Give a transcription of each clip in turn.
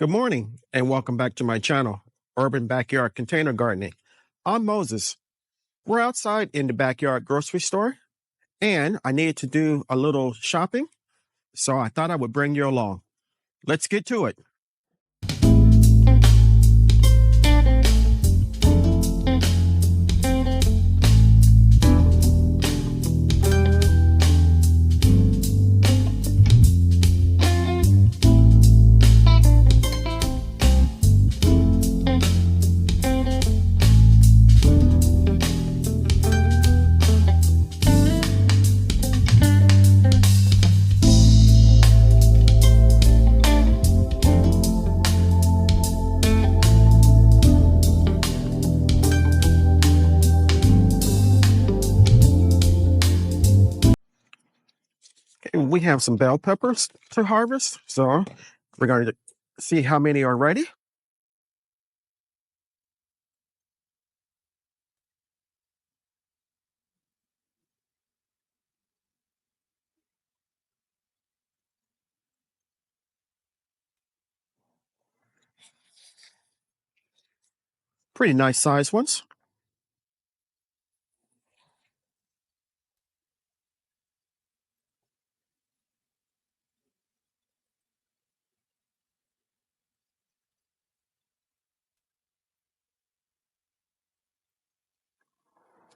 Good morning and welcome back to my channel, Urban Backyard Container Gardening. I'm Moses. We're outside in the backyard grocery store and I needed to do a little shopping, so I thought I would bring you along. Let's get to it. We have some bell peppers to harvest, so we're going to see how many are ready. Pretty nice sized ones.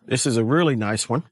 This is a really nice one.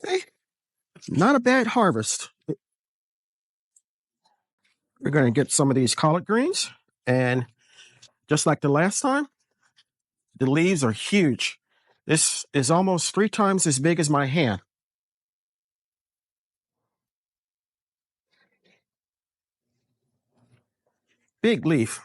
Hey, not a bad harvest. We're going to get some of these collard greens, and just like the last time, the leaves are huge. This is almost 3 times as big as my hand. Big leaf.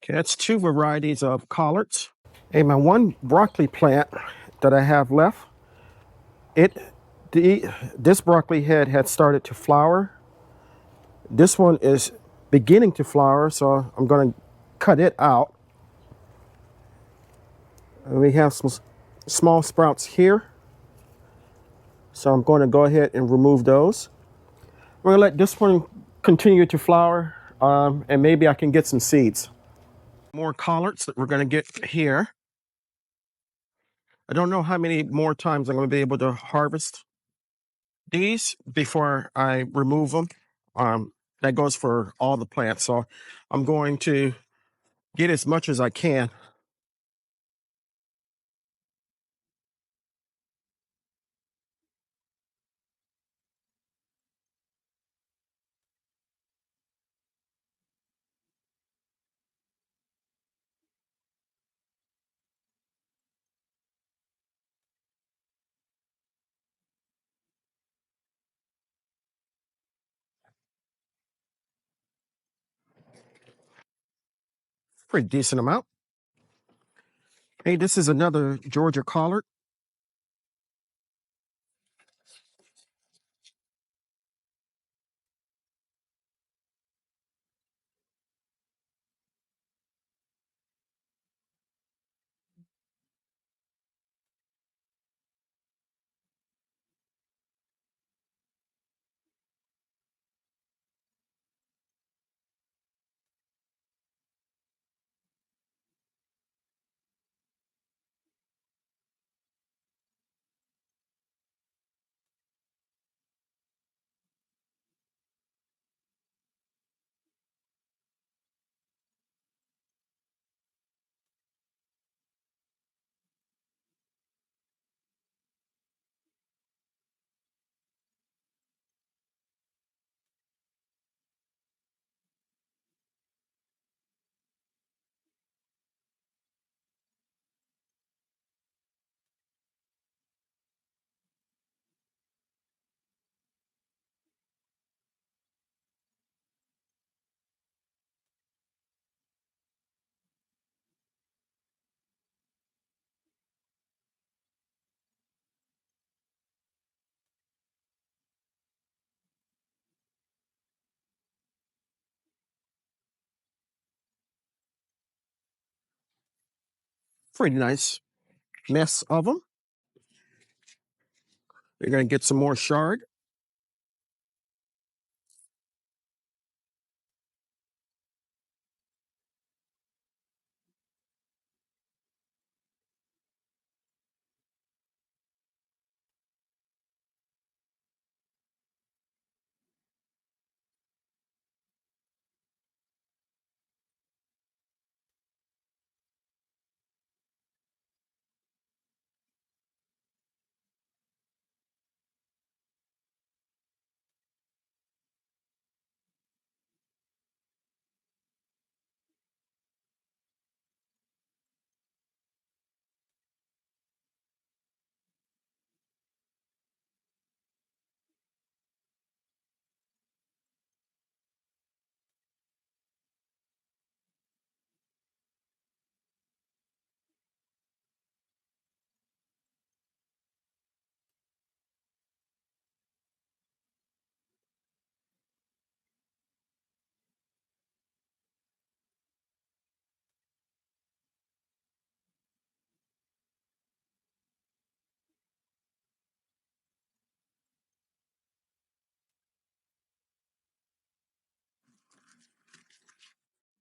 Okay, that's two varieties of collards. And my one broccoli plant that I have left, it the this broccoli head had started to flower. This one is beginning to flower, so I'm going to cut it out. And we have some small sprouts here, so I'm going to go ahead and remove those. We're going to let this one continue to flower, and maybe I can get some seeds. More collards that we're going to get here. I don't know how many more times I'm going to be able to harvest these before I remove them. That goes for all the plants, so I'm going to get as much as I can. Pretty decent amount. Hey, this is another Georgia collard. Pretty nice mess of them. You're going to get some more chard.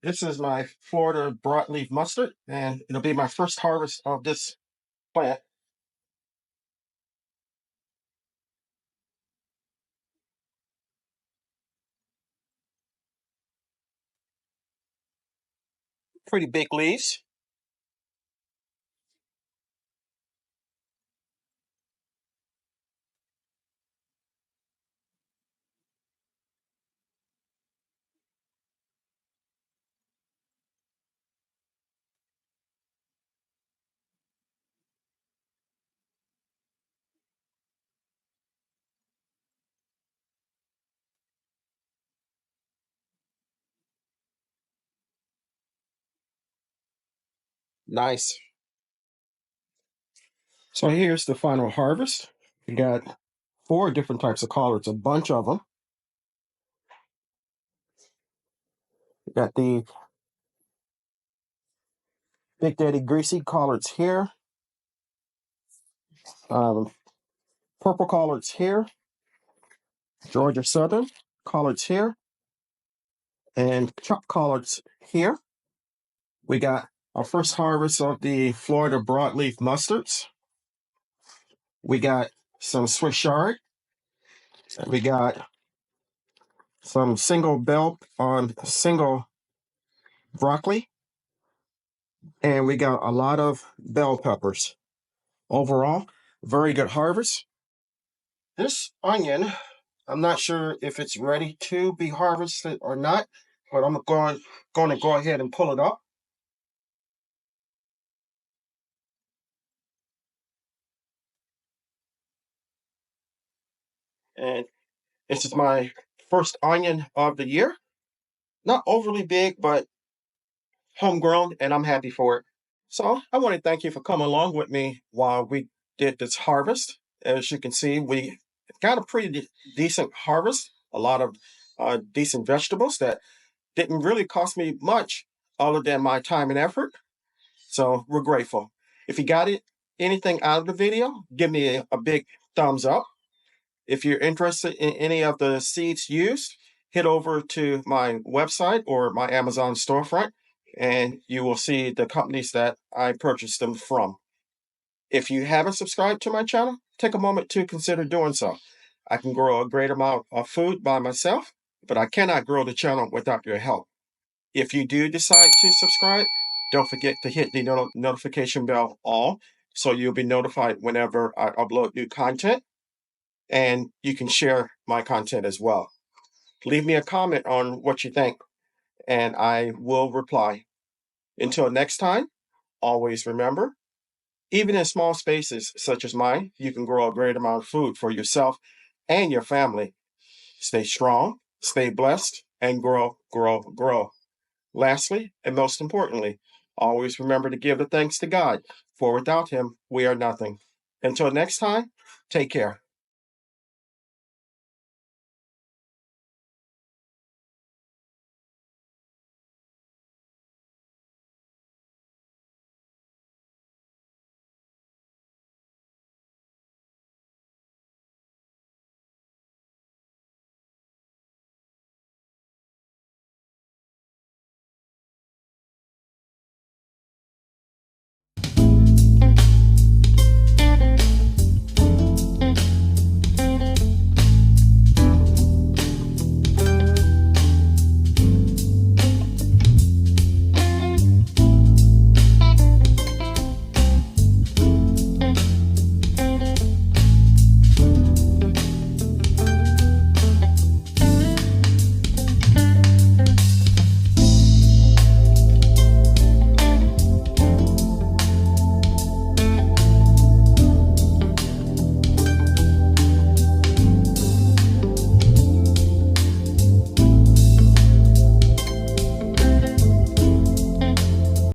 This is my Florida broadleaf mustard, and it'll be my first harvest of this plant. Pretty big leaves. Nice. So here's the final harvest. We got 4 different types of collards, a bunch of them. We got the Big Daddy Greasy collards here. Um, Purple collards here. Georgia Southern collards here. And chopped collards here. We got our first harvest of the Florida broadleaf mustards. We got some Swiss chard. We got some single bell on single broccoli. And we got a lot of bell peppers. Overall, very good harvest. This onion, I'm not sure if it's ready to be harvested or not, but I'm going to go ahead and pull it up. And this is my first onion of the year. Not overly big, but homegrown, and I'm happy for it. So I want to thank you for coming along with me while we did this harvest. As you can see, we got a pretty decent harvest, a lot of decent vegetables that didn't really cost me much other than my time and effort. So we're grateful. If you got anything out of the video, give me a big thumbs up. If you're interested in any of the seeds used, head over to my website or my Amazon storefront, and you will see the companies that I purchased them from. If you haven't subscribed to my channel, take a moment to consider doing so. I can grow a great amount of food by myself, but I cannot grow the channel without your help. If you do decide to subscribe, don't forget to hit the notification bell all so you'll be notified whenever I upload new content, and you can share my content as well. Leave me a comment on what you think, and I will reply. Until next time, always remember, even in small spaces such as mine, you can grow a great amount of food for yourself and your family. Stay strong, stay blessed, and grow, grow, grow. Lastly, and most importantly, always remember to give the thanks to God, for without Him, we are nothing. Until next time, take care.